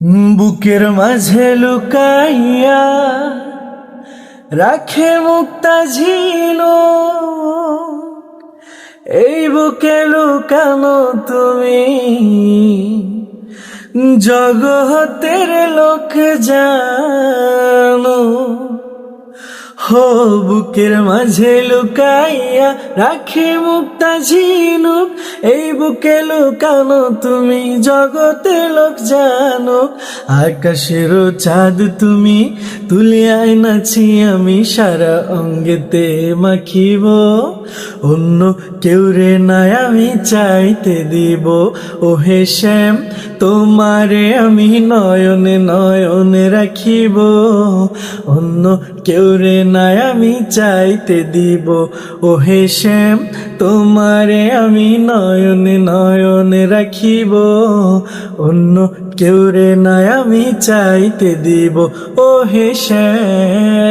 বুকের মাঝে লুকাইয়া রাখে মুক্তা ঝিল, এই বুকে লুকানো তুমি জগতের লোক জানো। হো বুকের মাঝে লুকাইয়া রাখে মুক্তা ঝিনুক, এই বুকে লুকানো তুমি জগতের লোক জানো। আকাশের চাঁদ তুমি তুলিয়ায় নাচি আমি সারা অঙ্গেতে মাখিব, অন্য কেউ রে নাই আমি চাইতে দিব। ওহে শ্যাম তোমারে আমি নয়নে নয়নে রাখিব, অন্য কেউ রে নাই আমি চাইতে দিব। ওহে শ্যাম তোমারে আমি নয়নে নয়নে রাখিব, অন্য কেউ রে নাই আমি চাইতে দিব। ওহে শ্যাম।